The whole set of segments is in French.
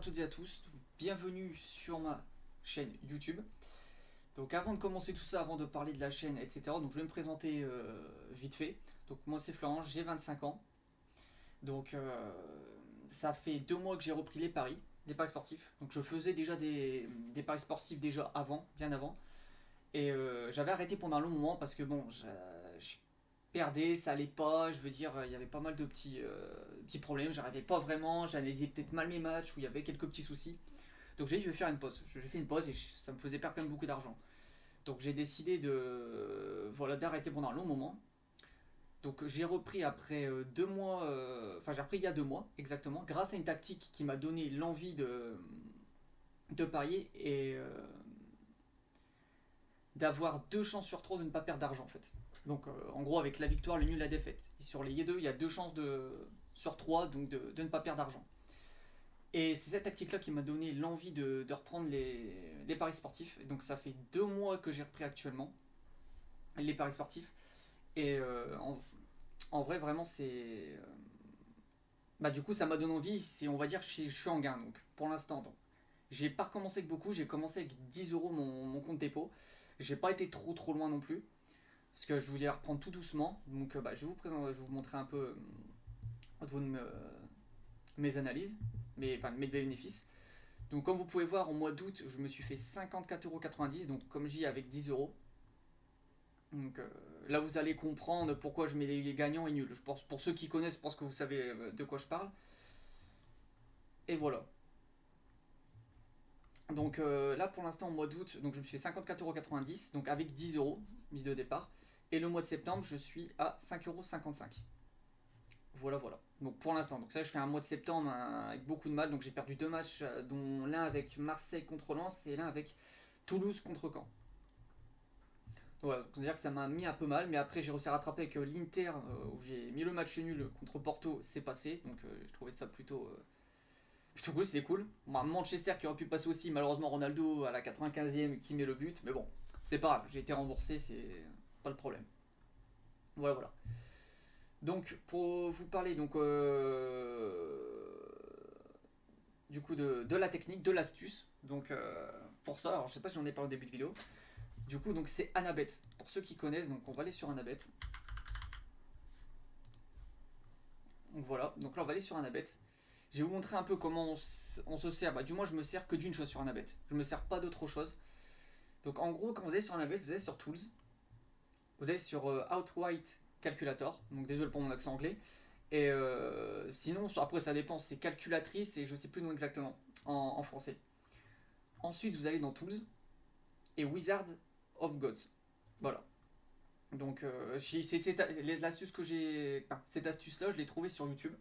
toutes et à tous, bienvenue sur ma chaîne YouTube. Donc avant de commencer tout ça, avant de parler de la chaîne, etc., donc je vais me présenter vite fait. Donc moi c'est Florent, j'ai 25 ans. Donc ça fait 2 mois que j'ai repris les paris sportifs. Donc je faisais déjà des paris sportifs déjà avant, bien avant. Et j'avais arrêté pendant un long moment parce que bon, je perdais, ça allait pas, je veux dire, il y avait pas mal de petits problèmes, j'arrivais pas vraiment, j'analysais peut-être mal mes matchs, où il y avait quelques petits soucis. Donc j'ai dit je vais faire une pause. J'ai fait une pause et ça me faisait perdre quand même beaucoup d'argent. Donc j'ai décidé voilà, d'arrêter pendant un long moment. Donc j'ai repris après 2 mois, enfin j'ai repris il y a 2 mois exactement, grâce à une tactique qui m'a donné l'envie de parier et d'avoir 2 chances sur 3 de ne pas perdre d'argent en fait. Donc en gros avec la victoire, le nul, la défaite. Et sur les deux, il y a 2 chances sur 3 donc de ne pas perdre d'argent. Et c'est cette tactique-là qui m'a donné l'envie de reprendre les paris sportifs. Donc ça fait 2 mois que j'ai repris actuellement les paris sportifs. Et en vrai, vraiment, bah, du coup, ça m'a donné envie. On va dire que je suis en gain, donc, pour l'instant. Donc. J'ai pas recommencé avec beaucoup. J'ai commencé avec 10 euros mon compte dépôt. J'ai pas été trop loin non plus. Parce que je voulais reprendre tout doucement. Donc bah, je vais vous montrer un peu mes analyses, enfin, mes bénéfices. Donc comme vous pouvez voir, au mois d'août, je me suis fait 54,90 €, donc comme je dis, avec 10 euros. Donc là, vous allez comprendre pourquoi je mets les gagnants et nuls. Je pense, pour ceux qui connaissent, je pense que vous savez de quoi je parle. Et voilà. Donc là, pour l'instant, au mois d'août, donc je me suis fait 54,90 €, donc avec 10 euros, mise de départ. Et le mois de septembre, je suis à 5,55 €. Voilà, voilà. Donc pour l'instant, donc ça, je fais un mois de septembre avec beaucoup de mal. Donc j'ai perdu 2 matchs, dont l'un avec Marseille contre Lens et l'un avec Toulouse contre Caen. Donc voilà, c'est-à-dire que ça m'a mis un peu mal, mais après j'ai réussi à rattraper avec l'Inter, où j'ai mis le match nul contre Porto, c'est passé. Donc je trouvais ça plutôt cool, c'était cool. Bon, Manchester qui aurait pu passer aussi, malheureusement Ronaldo à la 95e qui met le but, mais bon, c'est pas grave, j'ai été remboursé, c'est pas le problème. Voilà, voilà. Donc pour vous parler du coup de la technique, de l'astuce. Donc pour ça, alors je sais pas si j'en ai parlé au début de vidéo. Du coup donc c'est Annabet. Pour ceux qui connaissent, donc on va aller sur Annabet. Donc voilà, donc là on va aller sur Annabet. Je vais vous montrer un peu comment on se sert. Bah, du moins je me sers que d'une chose sur Annabet. Je me sers pas d'autre chose. Donc en gros quand vous allez sur Annabet, vous allez sur Tools. Vous allez sur Outright Calculator. Donc désolé pour mon accent anglais. Et sinon, après ça dépend, c'est calculatrice et je sais plus le nom exactement en français. Ensuite, vous allez dans Tools et Wizard of Gods. Voilà. Donc, l'astuce que cette astuce-là, je l'ai trouvée sur YouTube.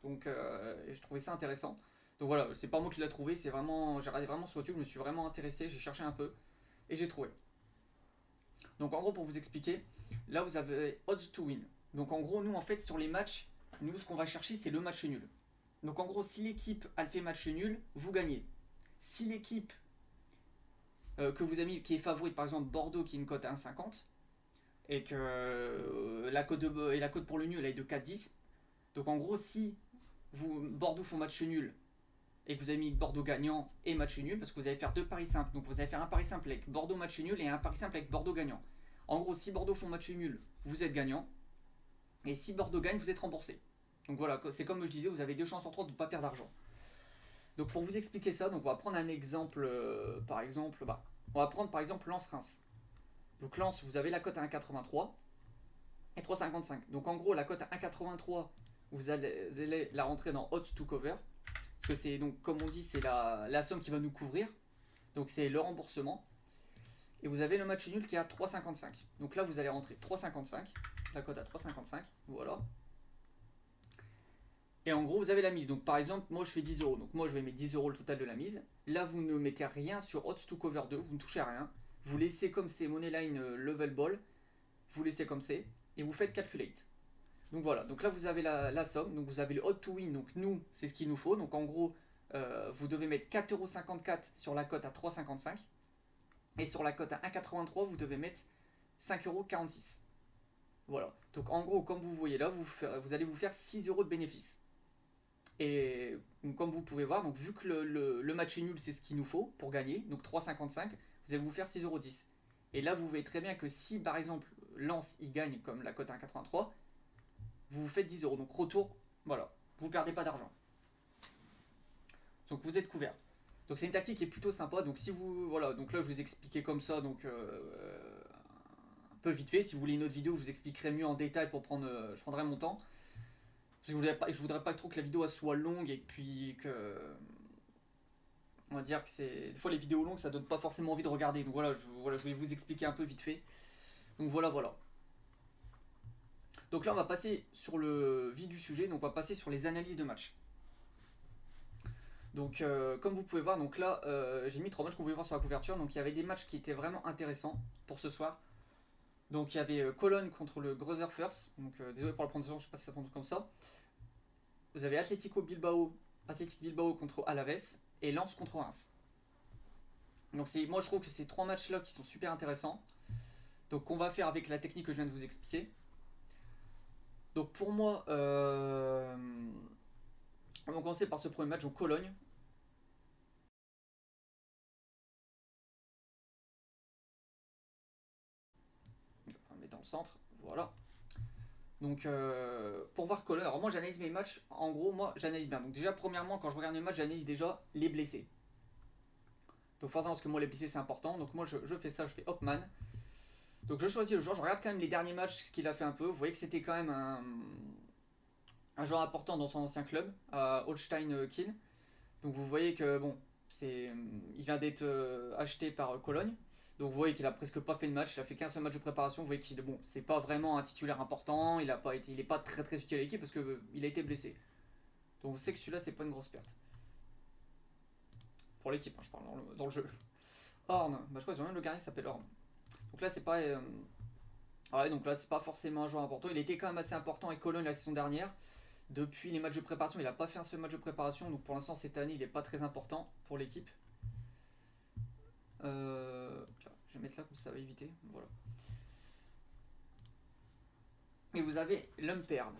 Donc, je trouvais ça intéressant. Donc voilà, c'est pas moi qui l'ai trouvé, c'est vraiment, j'ai regardé vraiment sur YouTube, je me suis vraiment intéressé, j'ai cherché un peu et j'ai trouvé. Donc en gros, pour vous expliquer, là vous avez odds to win. Donc en gros, nous en fait sur les matchs, nous ce qu'on va chercher c'est le match nul. Donc en gros, si l'équipe a fait match nul, vous gagnez. Si l'équipe que vous avez mis, qui est favorite, par exemple Bordeaux qui est une cote à 1,50, et que la cote pour le nul elle est de 4,10, donc en gros, si Bordeaux font match nul et que vous avez mis Bordeaux gagnant et match nul, parce que vous allez faire 2 paris simples, donc vous allez faire un pari simple avec Bordeaux match nul et un pari simple avec Bordeaux gagnant. En gros, si Bordeaux font match nul, vous êtes gagnant, et si Bordeaux gagne, vous êtes remboursé. Donc voilà, c'est comme je disais, vous avez 2 chances sur 3 de ne pas perdre d'argent. Donc pour vous expliquer ça, donc on va prendre un exemple, par exemple, on va prendre par exemple Lens-Reims. Donc Lens, vous avez la cote à 1,83 et 3,55. Donc en gros, la cote à 1,83, vous allez la rentrer dans odds to cover, parce que c'est donc, comme on dit, c'est la somme qui va nous couvrir. Donc c'est le remboursement. Et vous avez le match nul qui est à 3,55. Donc là, vous allez rentrer 3,55, la cote à 3,55, voilà. Et en gros, vous avez la mise. Donc par exemple, moi je fais 10 euros. Donc moi je vais mettre 10 euros le total de la mise. Là, vous ne mettez rien sur odds to cover 2, vous ne touchez à rien. Vous laissez comme c'est Moneyline Level Ball, vous laissez comme c'est, et vous faites calculate. Donc voilà, donc là vous avez la somme, donc vous avez le odd to win, donc nous c'est ce qu'il nous faut. Donc en gros, vous devez mettre 4,54€ sur la cote à 3,55. Et sur la cote à 1,83, vous devez mettre 5,46€. Voilà. Donc en gros, comme vous voyez là, vous allez vous faire 6 euros de bénéfice. Et donc, comme vous pouvez voir, donc, vu que le match est nul, c'est ce qu'il nous faut pour gagner, donc 3,55, vous allez vous faire 6,10 €. Et là, vous voyez très bien que si par exemple Lens il gagne comme la cote 1,83, vous vous faites 10 €. Donc retour, voilà, vous perdez pas d'argent. Donc vous êtes couvert. Donc c'est une tactique qui est plutôt sympa. Donc si vous, voilà, donc là je vous ai expliqué comme ça, donc un peu vite fait. Si vous voulez une autre vidéo, je vous expliquerai mieux en détail pour prendre, je prendrai mon temps. Parce que je voudrais pas trop que la vidéo soit longue et puis que, on va dire que c'est, des fois les vidéos longues ça donne pas forcément envie de regarder. Donc voilà, je vais vous expliquer un peu vite fait. Donc voilà. Donc là on va passer sur le vif du sujet. Donc on va passer sur les analyses de match. Donc, comme vous pouvez voir, donc là, j'ai mis 3 matchs qu'on pouvait voir sur la couverture. Donc, il y avait des matchs qui étaient vraiment intéressants pour ce soir. Donc, il y avait Cologne contre le Grosser First. Donc, désolé pour la prononciation, je ne sais pas si ça se prononce comme ça. Vous avez Athletic Bilbao contre Alaves et Lens contre Reims. Donc, moi, je trouve que ces 3 matchs-là qui sont super intéressants. Donc, on va faire avec la technique que je viens de vous expliquer. Donc, pour moi, on va commencer par ce premier match, donc Cologne. On va mettre dans le centre, voilà. Donc, pour voir Cologne, alors moi j'analyse mes matchs, en gros, moi j'analyse bien. Donc, déjà, premièrement, quand je regarde mes matchs, j'analyse déjà les blessés. Donc, forcément, parce que moi, les blessés c'est important. Donc, moi je fais ça, je fais Hopman. Donc, je choisis le joueur, je regarde quand même les derniers matchs, ce qu'il a fait un peu. Vous voyez que c'était quand même un joueur important dans son ancien club, à Holstein Kiel. Donc, vous voyez que, bon, il vient d'être acheté par Cologne. Donc vous voyez qu'il a presque pas fait de match, il a fait qu'un seul match de préparation. Vous voyez qu'il bon, c'est pas vraiment un titulaire important, il est pas très très utile à l'équipe parce que il a été blessé. Donc on sait que celui-là c'est pas une grosse perte pour l'équipe, hein, je parle dans le jeu. Horn, bah je crois qu'ils ont même le gardien qui s'appelle Horn. Donc là c'est pas ouais, donc là c'est pas forcément un joueur important. Il était quand même assez important avec Cologne la saison dernière. Depuis les matchs de préparation, il a pas fait un seul match de préparation, donc pour l'instant cette année il est pas très important pour l'équipe. Je vais mettre là comme ça va éviter. Voilà. Et vous avez Lumpern.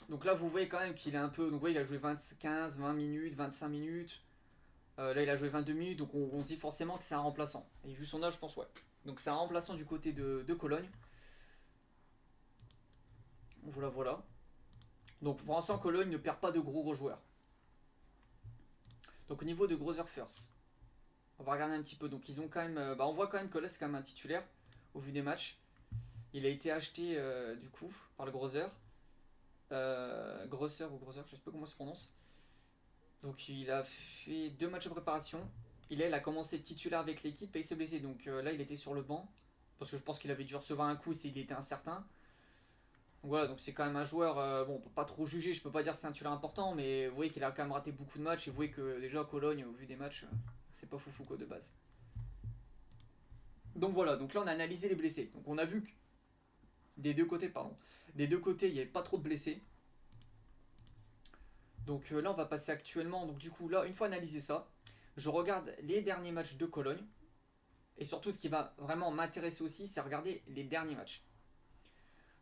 Donc là, vous voyez quand même qu'il est un peu. Donc vous voyez, il a joué 15, 20 minutes, 25 minutes. Là, il a joué 22 minutes. Donc on se dit forcément que c'est un remplaçant. Et vu son âge, je pense, ouais. Donc c'est un remplaçant du côté de Cologne. Voilà. Donc pour l'instant, Cologne ne perd pas de gros joueurs. Donc au niveau de Grosser First, on va regarder un petit peu. Donc ils ont quand même. On voit quand même que là, c'est quand même un titulaire au vu des matchs. Il a été acheté du coup par le Grosser. Grosser ou Grosser, je sais pas comment ça se prononce. Donc il a fait 2 matchs de préparation. Il a commencé titulaire avec l'équipe et il s'est blessé. Donc là il était sur le banc. Parce que je pense qu'il avait dû recevoir un coup s'il était incertain. Donc voilà, donc c'est quand même un joueur, bon on peut pas trop juger, je peux pas dire que c'est un titulaire important, mais vous voyez qu'il a quand même raté beaucoup de matchs et vous voyez que déjà Cologne, au vu des matchs, c'est pas foufou quoi de base. Donc voilà, donc là on a analysé les blessés. Donc on a vu que des deux côtés, il n'y avait pas trop de blessés. Donc là on va passer actuellement, donc du coup là, une fois analysé ça, je regarde les derniers matchs de Cologne. Et surtout, ce qui va vraiment m'intéresser aussi, c'est regarder les derniers matchs.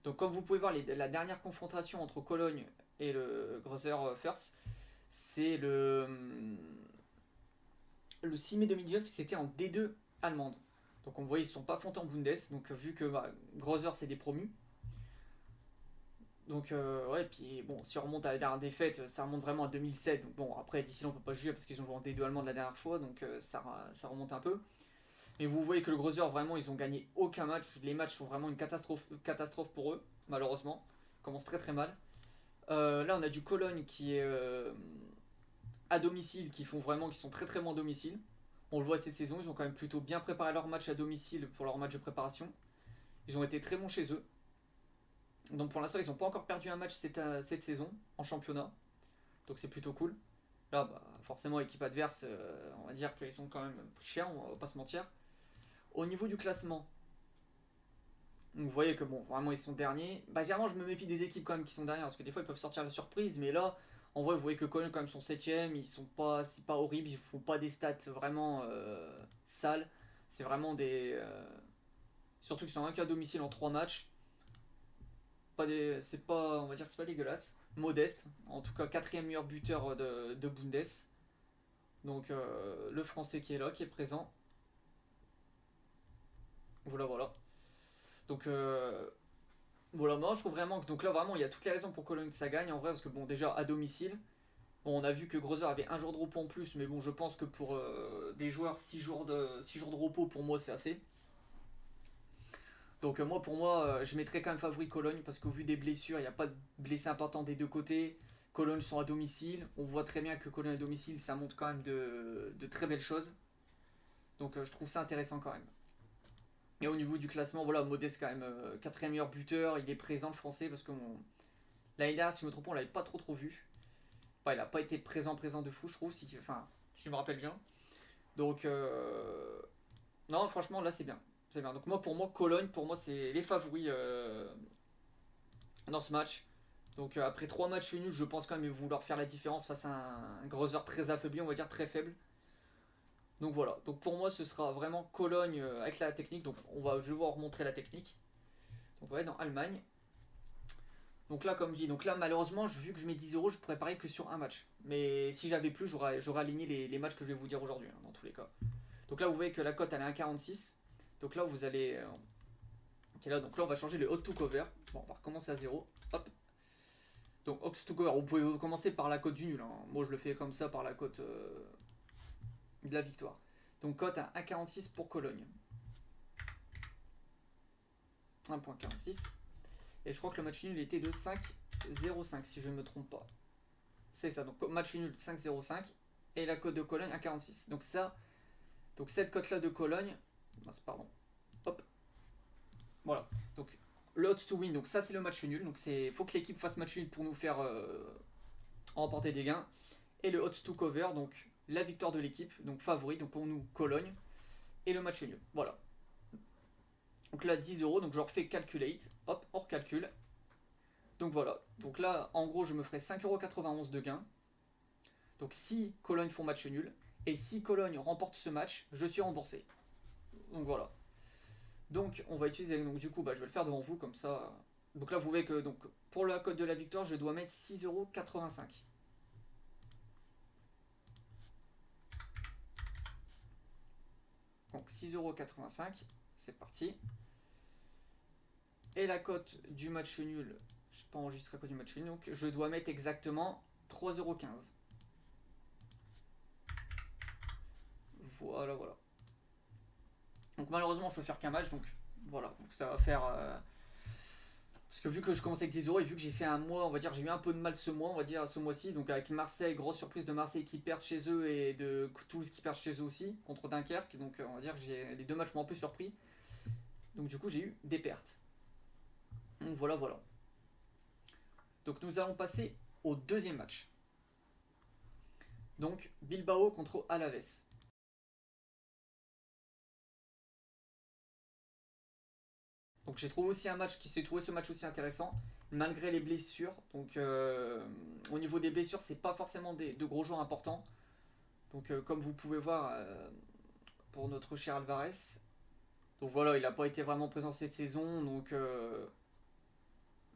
Donc, comme vous pouvez voir, la dernière confrontation entre Cologne et le Grosser First, c'est le 6 mai 2019, c'était en D2 allemande. Donc, on voit, ils ne sont pas fondés en Bundes. Donc, vu que Grosser, c'est des promus. Donc, ouais, puis bon, si on remonte à la dernière défaite, ça remonte vraiment à 2007. Donc, bon, après, d'ici là, on peut pas juger parce qu'ils ont joué en D2 allemande la dernière fois. Donc, ça remonte un peu. Mais vous voyez que le Grosser, vraiment, ils ont gagné aucun match. Les matchs sont vraiment une catastrophe pour eux, malheureusement. Ils commencent très très mal. Là, on a du Cologne qui est à domicile, qui sont très très bons à domicile. On le voit cette saison, ils ont quand même plutôt bien préparé leur match à domicile pour leur match de préparation. Ils ont été très bons chez eux. Donc pour l'instant, ils n'ont pas encore perdu un match cette saison en championnat. Donc c'est plutôt cool. Là, forcément, équipe adverse, on va dire qu'ils sont quand même pris cher, on va pas se mentir. Au niveau du classement, vous voyez que bon, vraiment ils sont derniers. Généralement, je me méfie des équipes quand même qui sont derrière parce que des fois ils peuvent sortir la surprise, mais là, en vrai, vous voyez que Cologne quand même sont 7ème, c'est pas horrible, ils font pas des stats vraiment sales. C'est vraiment des. Surtout qu'ils sont un à domicile en 3 matchs. c'est pas, on va dire que c'est pas dégueulasse. Modeste, en tout cas quatrième meilleur buteur de Bundes. Donc le français qui est là, qui est présent. Voilà, voilà. Donc voilà, moi je trouve vraiment que donc là vraiment il y a toutes les raisons pour Cologne que ça gagne en vrai parce que bon déjà à domicile, bon on a vu que Grosser avait un jour de repos en plus mais bon je pense que pour des joueurs 6 jours de repos pour moi c'est assez. Donc moi pour moi je mettrais quand même favori Cologne parce qu'au vu des blessures il n'y a pas de blessés importants des deux côtés. Cologne sont à domicile, on voit très bien que Cologne à domicile ça montre quand même de très belles choses. Donc je trouve ça intéressant quand même. Et au niveau du classement, voilà, Modeste quand même quatrième meilleur buteur, il est présent le français parce que l'année dernière, si je me trompe pas, on l'avait pas trop vu. Enfin, il a pas été présent de fou, je trouve, si je me rappelle bien. Donc, non, franchement, là c'est bien. C'est bien. Donc, moi, pour moi, Cologne, pour moi, c'est les favoris dans ce match. Donc, après 3 matchs nuls, je pense quand même vouloir faire la différence face à un Grosser très affaibli, on va dire très faible. Donc voilà, donc pour moi ce sera vraiment Cologne avec la technique, donc je vais vous remontrer la technique. Donc on va être dans Allemagne. Donc là comme je dis, donc là malheureusement vu que je mets 10 euros je pourrais parier que sur un match. Mais si j'avais plus j'aurais aligné les matchs que je vais vous dire aujourd'hui dans tous les cas. Donc là vous voyez que la cote elle est à 1,46. Donc là vous allez... ok, là, donc là on va changer le hot to cover. Bon on va recommencer à 0. Hop. Donc hot to cover, vous pouvez commencer par la cote du nul. Hein. Moi je le fais comme ça par la cote de la victoire. Donc cote à 1,46 pour Cologne. 1,46. Et je crois que le match nul était de 5,05 si je ne me trompe pas. C'est ça, donc match nul 5,05 et la cote de Cologne 1,46. Donc ça, donc cette cote là de Cologne, pardon, hop, voilà. Donc le odds to win, donc ça c'est le match nul. Donc c'est, faut que l'équipe fasse match nul pour nous faire remporter des gains. Et le odds to cover, donc la victoire de l'équipe, donc favori, donc pour nous Cologne et le match nul. Voilà. Donc là 10 euros, donc je refais calculate, hop, on recalcule. Donc voilà, donc là en gros je me ferai 5,91€ de gain. Donc si Cologne font match nul, et si Cologne remporte ce match, je suis remboursé. Donc voilà. Donc on va utiliser, donc du coup je vais le faire devant vous comme ça. Donc là vous voyez que donc, pour la cote de la victoire je dois mettre 6,85€. Donc 6,85€, c'est parti. Et la cote du match nul, je n'ai pas enregistré la cote du match nul, donc je dois mettre exactement 3,15€. Voilà, voilà. Donc malheureusement je peux faire qu'un match, donc voilà, donc ça va faire... parce que vu que je commence avec 10 euros et vu que j'ai fait un mois, on va dire j'ai eu un peu de mal ce mois, on va dire ce mois-ci, donc avec Marseille, grosse surprise de Marseille qui perdent chez eux et de Toulouse qui perdent chez eux aussi, contre Dunkerque, donc on va dire que les deux matchs m'ont un peu surpris. Donc du coup j'ai eu des pertes. Donc voilà, voilà. Donc nous allons passer au deuxième match. Donc Bilbao contre Alaves. Donc j'ai trouvé aussi un match qui s'est trouvé ce match aussi intéressant malgré les blessures. Donc au niveau des blessures, c'est pas forcément de gros joueurs importants. Donc comme vous pouvez voir pour notre cher Alvarez. Donc voilà, il n'a pas été vraiment présent cette saison. Donc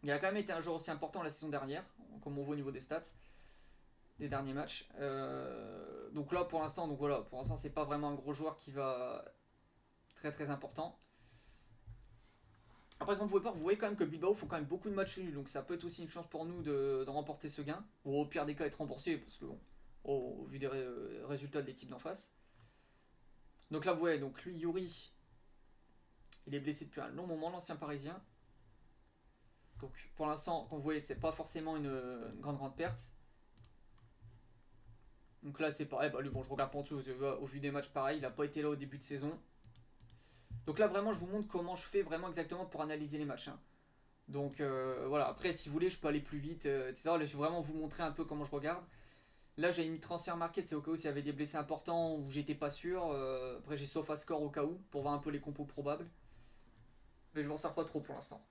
il a quand même été un joueur aussi important la saison dernière, comme on voit au niveau des stats des derniers matchs. Donc là pour l'instant, c'est pas vraiment un gros joueur qui va très très important. Après, comme vous pouvez voir, vous voyez quand même que Bilbao font quand même beaucoup de matchs nuls, donc ça peut être aussi une chance pour nous de remporter ce gain, ou au pire des cas être remboursé, parce que bon, au vu des résultats de l'équipe d'en face. Donc là, vous voyez, donc lui, Yuri, il est blessé depuis un long moment, l'ancien parisien. Donc pour l'instant, comme vous voyez, c'est pas forcément une grande perte. Donc là, c'est pareil, lui, bon, je regarde pas en dessous, au vu des matchs pareil, il a pas été là au début de saison. Donc là, vraiment, je vous montre comment je fais vraiment exactement pour analyser les matchs. Hein. Donc voilà, après si vous voulez je peux aller plus vite, etc. Là je vais vraiment vous montrer un peu comment je regarde. Là j'ai mis transfer market, c'est au cas où s'il y avait des blessés importants ou j'étais pas sûr. Après j'ai SofaScore au cas où, pour voir un peu les compos probables. Mais je m'en sers pas trop pour l'instant.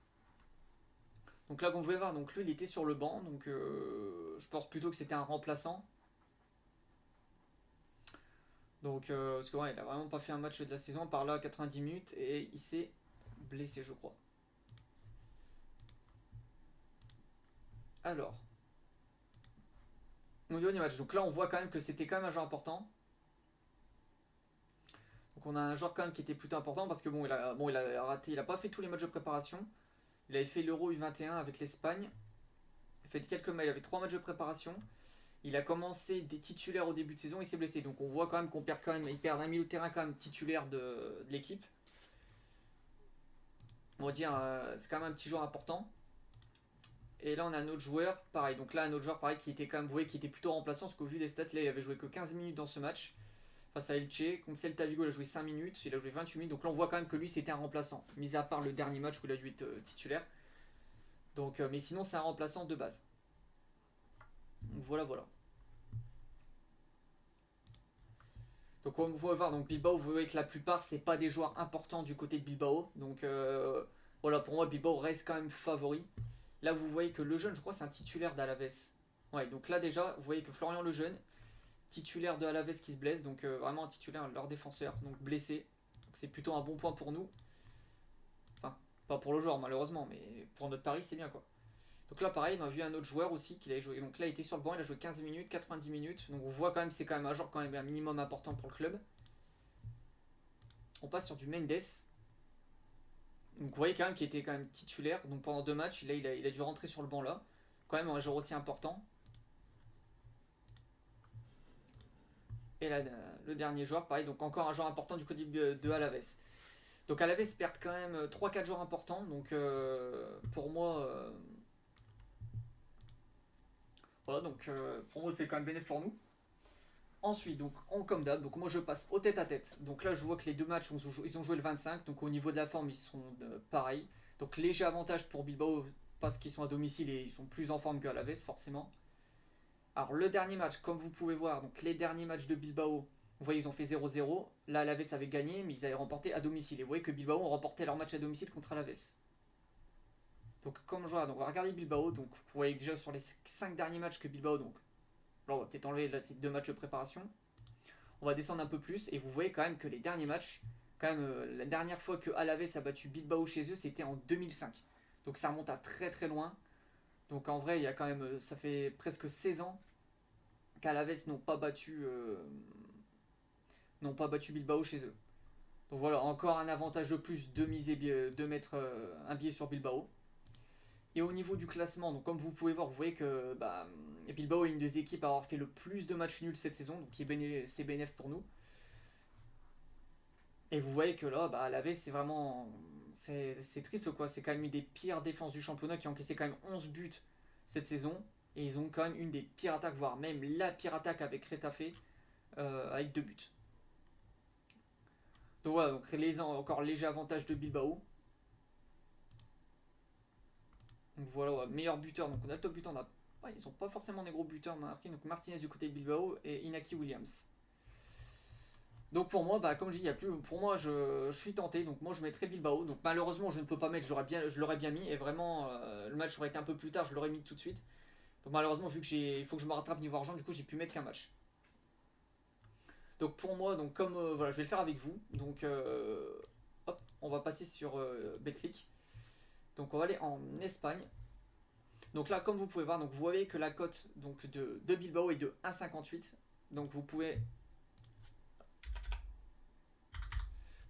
Donc là comme vous pouvez voir, donc lui il était sur le banc, donc je pense plutôt que c'était un remplaçant. Donc parce que ouais, il a vraiment pas fait un match de la saison, par là 90 minutes et il s'est blessé je crois. Alors, au niveau du match, donc là on voit quand même que c'était quand même un joueur important. Donc on a un joueur quand même qui était plutôt important parce que il a raté, il a pas fait tous les matchs de préparation. Il avait fait l'Euro U21 avec l'Espagne. Il a fait quelques matchs, il avait 3 matchs de préparation. Il a commencé des titulaires au début de saison, il s'est blessé. Donc on voit quand même qu'on perd quand même, il perd un milieu de terrain quand même titulaire de l'équipe. On va dire, c'est quand même un petit joueur important. Et là on a un autre joueur, pareil. Donc là un autre joueur pareil qui était quand même, vous voyez, qui était plutôt remplaçant parce qu'au vu des stats, là il avait joué que 15 minutes dans ce match face à Elche. Contre Celta Vigo, il a joué 5 minutes, il a joué 28 minutes. Donc là on voit quand même que lui c'était un remplaçant, mis à part le dernier match où il a dû être titulaire. Donc, mais sinon c'est un remplaçant de base. Donc voilà, voilà. Donc on va voir, donc Bilbao, vous voyez que la plupart c'est pas des joueurs importants du côté de Bilbao. Donc voilà, pour moi Bilbao reste quand même favori. Là vous voyez que Lejeune, je crois c'est un titulaire d'Alaves. Ouais, donc là déjà vous voyez que Florian Lejeune, titulaire de Alaves qui se blesse, donc vraiment un titulaire, leur défenseur, donc blessé. Donc c'est plutôt un bon point pour nous. Enfin, pas pour le joueur malheureusement, mais pour notre pari c'est bien quoi. Donc là pareil, on a vu un autre joueur aussi qui a joué. Donc là il était sur le banc, il a joué 15 minutes, 90 minutes. Donc on voit quand même c'est quand même un joueur quand même un minimum important pour le club. On passe sur du Mendes. Donc vous voyez quand même qu'il était quand même titulaire. Donc pendant 2 matchs, là il a dû rentrer sur le banc là. Quand même un joueur aussi important. Et là le dernier joueur, pareil, donc encore un joueur important du côté de Alaves. Donc Alaves perd quand même 3-4 joueurs importants. Donc pour moi, voilà, donc pour moi c'est quand même bénéfique pour nous. Ensuite, donc comme d'hab, donc moi je passe au tête à tête. Donc là je vois que les 2 matchs ils ont joué le 25, donc au niveau de la forme ils sont pareils. Donc léger avantage pour Bilbao parce qu'ils sont à domicile et ils sont plus en forme qu'à Alaves forcément. Alors le dernier match, comme vous pouvez voir, donc les derniers matchs de Bilbao, vous voyez ils ont fait 0-0. Là Alaves avait gagné mais ils avaient remporté à domicile. Et vous voyez que Bilbao ont remporté leur match à domicile contre Alaves. Donc comme je vois, donc on va regarder Bilbao. Donc vous voyez déjà sur les 5 derniers matchs que Bilbao, donc là on va peut-être enlever là, ces 2 matchs de préparation. On va descendre un peu plus et vous voyez quand même que les derniers matchs, quand même la dernière fois que Alaves a battu Bilbao chez eux, c'était en 2005. Donc ça remonte à très très loin. Donc en vrai, il y a quand même, ça fait presque 16 ans qu'Alaves n'ont pas battu Bilbao chez eux. Donc voilà, encore un avantage de plus de miser, de mettre un billet sur Bilbao. Et au niveau du classement, donc comme vous pouvez voir, vous voyez que Bilbao est une des équipes à avoir fait le plus de matchs nuls cette saison, donc c'est bénéf pour nous. Et vous voyez que là, Alaves, c'est vraiment. C'est triste quoi. C'est quand même une des pires défenses du championnat qui a encaissé quand même 11 buts cette saison. Et ils ont quand même une des pires attaques, voire même la pire attaque avec Retafe, avec 2 buts. Donc voilà, donc encore léger avantage de Bilbao. Donc voilà, ouais, meilleur buteur. Donc on a le top buteur. Ils sont pas forcément des gros buteurs marqués. Donc Martinez du côté de Bilbao et Inaki Williams. Donc pour moi, comme je dis, il y a plus. Pour moi, je suis tenté. Donc moi, je mettrais Bilbao. Donc malheureusement, je ne peux pas mettre. Je l'aurais bien mis. Et vraiment, le match aurait été un peu plus tard. Je l'aurais mis tout de suite. Donc malheureusement, vu que il faut que je me rattrape niveau argent, du coup, j'ai pu mettre qu'un match. Donc pour moi, donc comme voilà, je vais le faire avec vous. Donc hop, on va passer sur Betclic. Donc on va aller en Espagne. Donc là, comme vous pouvez voir, donc vous voyez que la cote donc de Bilbao est de 1,58. Donc vous pouvez.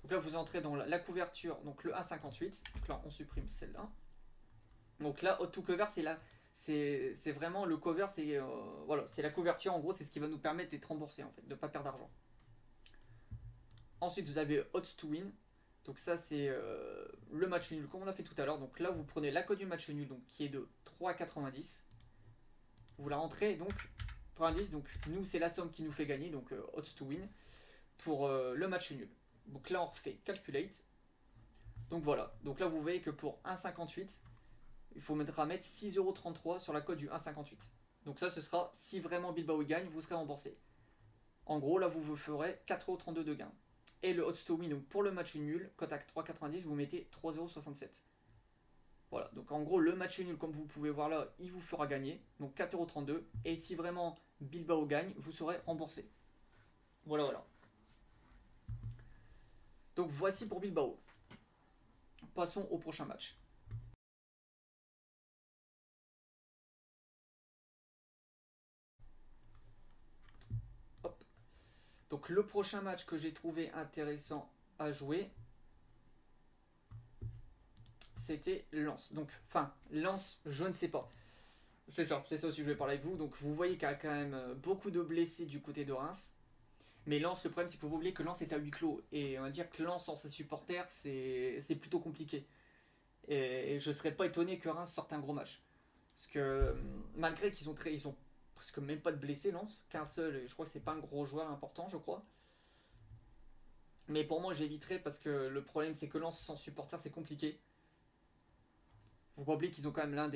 Donc là, vous entrez dans la couverture, donc le 1,58. Donc là, on supprime celle-là. Donc là, to cover, c'est vraiment le cover, c'est voilà, c'est la couverture. En gros, c'est ce qui va nous permettre d'être remboursé en fait, de ne pas perdre d'argent. Ensuite, vous avez odds to win. Donc ça, c'est le match nul, comme on a fait tout à l'heure. Donc là, vous prenez la cote du match nul, donc qui est de 3,90. Vous la rentrez donc 90. Donc nous, c'est la somme qui nous fait gagner, donc odds to win pour le match nul. Donc là, on refait calculate. Donc voilà. Donc là, vous voyez que pour 1,58, il faut mettre 6,33€ sur la cote du 1,58. Donc ça, ce sera si vraiment Bilbao gagne, vous serez remboursé. En gros, là, vous ferez 4,32€ de gain. Et le odds to win, donc pour le match nul, cote à 3,90, vous mettez 3,67€. Voilà, donc en gros, le match nul, comme vous pouvez voir là, il vous fera gagner. Donc 4,32€. Et si vraiment Bilbao gagne, vous serez remboursé. Voilà, voilà. Donc voici pour Bilbao. Passons au prochain match. Donc le prochain match que j'ai trouvé intéressant à jouer, c'était Lens. Donc, enfin, Lens, je ne sais pas. C'est ça aussi que je vais parler avec vous. Donc vous voyez qu'il y a quand même beaucoup de blessés du côté de Reims. Mais Lens, le problème c'est qu'il faut pas oublier que Lens est à huis clos. Et on va dire que Lens sans ses supporters, c'est plutôt compliqué. Et je serais pas étonné que Reims sorte un gros match. Parce que malgré ils ont presque même pas de blessés, Lens, qu'un seul, et je crois que c'est pas un gros joueur important, je crois. Mais pour moi, j'éviterais parce que le problème c'est que Lens sans supporters, c'est compliqué. Faut pas oublier qu'ils ont quand même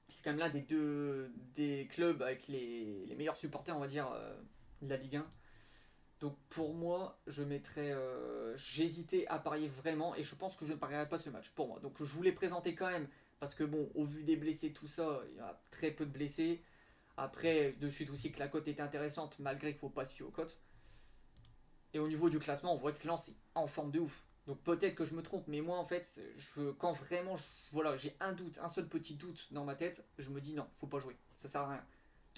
c'est quand même l'un des deux des clubs avec les meilleurs supporters, on va dire, de la Ligue 1. Donc pour moi, j'hésitais à parier vraiment et je pense que je ne parierais pas ce match pour moi. Donc je voulais présenter quand même parce que bon, au vu des blessés, tout ça, il y a très peu de blessés. Après, de suite aussi que la cote était intéressante malgré qu'il ne faut pas se fier aux cotes. Et au niveau du classement, on voit que Lens est en forme de ouf. Donc peut-être que je me trompe, mais moi en fait, quand vraiment voilà, j'ai un doute, un seul petit doute dans ma tête, je me dis non, faut pas jouer, ça sert à rien.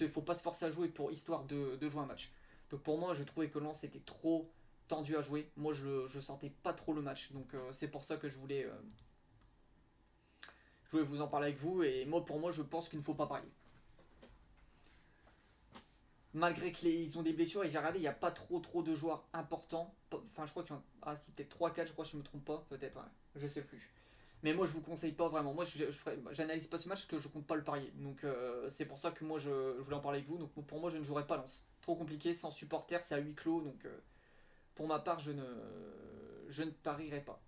Il faut pas se forcer à jouer pour histoire de jouer un match. Donc pour moi, je trouvais que Lens était trop tendu à jouer. Moi, je sentais pas trop le match. Donc c'est pour ça que je voulais vous en parler avec vous. Et moi, pour moi, je pense qu'il ne faut pas parier. Malgré qu'ils ont des blessures, et j'ai regardé, il n'y a pas trop de joueurs importants. Enfin, je crois qu'il y en a. Ah, si, peut-être 3-4, je crois, si je me trompe pas. Peut-être, ouais. Je sais plus. Mais moi, je vous conseille pas vraiment. Moi, j'analyse pas ce match parce que je compte pas le parier. Donc, c'est pour ça que moi, je voulais en parler avec vous. Donc, pour moi, je ne jouerai pas Lens. Trop compliqué, sans supporters, c'est à huis clos. Donc, pour ma part, je ne parierai pas.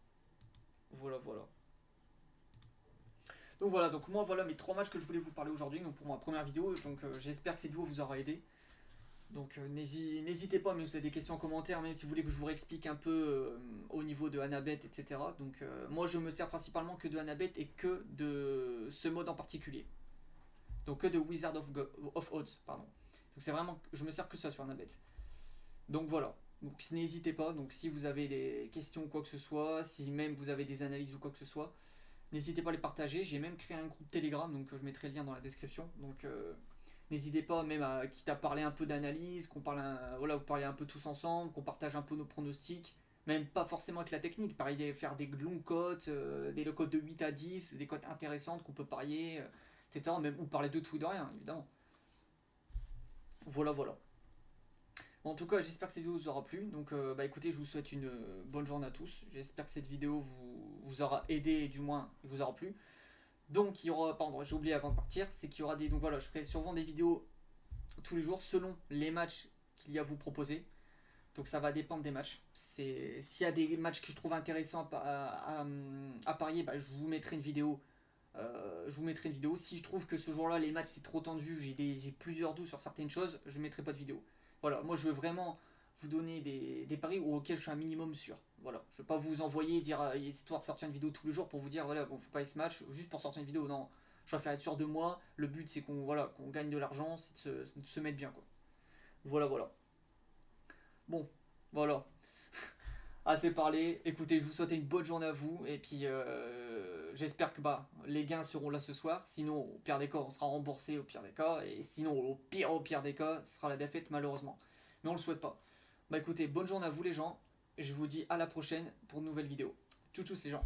Voilà, voilà. Donc, voilà. Donc, moi, voilà mes 3 matchs que je voulais vous parler aujourd'hui. Donc, pour ma première vidéo. Donc, j'espère que cette vidéo vous aura aidé. Donc n'hésitez pas, mais vous avez des questions en commentaire, même si vous voulez que je vous réexplique un peu au niveau de Annabet, etc. Donc moi je me sers principalement que de Annabet et que de ce mode en particulier. Donc que de Wizard of Odds, pardon. Donc c'est vraiment, je me sers que ça sur Annabet. Donc voilà. Donc n'hésitez pas, donc si vous avez des questions ou quoi que ce soit, si même vous avez des analyses ou quoi que ce soit, n'hésitez pas à les partager. J'ai même créé un groupe Telegram, donc je mettrai le lien dans la description. Donc n'hésitez pas même à quitte à parler un peu d'analyse, voilà, vous parlez un peu tous ensemble, qu'on partage un peu nos pronostics, même pas forcément avec la technique, pareil, faire des longues cotes, des cotes de 8 à 10, des cotes intéressantes qu'on peut parier, etc. Même ou parler de tout et de rien, évidemment. Voilà, voilà. Bon, en tout cas, j'espère que cette vidéo vous aura plu. Donc, bah écoutez, je vous souhaite une bonne journée à tous. J'espère que cette vidéo vous aura aidé, et du moins, vous aura plu. Donc, il y aura, pardon, j'ai oublié avant de partir, c'est qu'il y aura des, donc voilà, je ferai sûrement des vidéos tous les jours selon les matchs qu'il y a à vous proposer. Donc ça va dépendre des matchs. S'il y a des matchs que je trouve intéressants à parier, bah, je vous mettrai une vidéo. Si je trouve que ce jour-là les matchs c'est trop tendu, j'ai plusieurs doutes sur certaines choses, je ne mettrai pas de vidéo. Voilà, moi je veux vraiment vous donner des paris auxquels je suis un minimum sûr. Voilà, je ne vais pas vous envoyer dire histoire de sortir une vidéo tous les jours pour vous dire voilà bon faut pas ce match juste pour sortir une vidéo. Non, je préfère être sûr de moi. Le but c'est qu'on gagne de l'argent, c'est de se mettre bien quoi. Voilà voilà. Bon, voilà. Assez parlé. Écoutez, je vous souhaite une bonne journée à vous. Et puis, j'espère que bah, les gains seront là ce soir. Sinon, au pire des cas, on sera remboursé au pire des cas. Et sinon, au pire des cas, ce sera la défaite malheureusement. Mais on le souhaite pas. Bah écoutez, bonne journée à vous les gens. Et je vous dis à la prochaine pour une nouvelle vidéo. Tchou tchous les gens.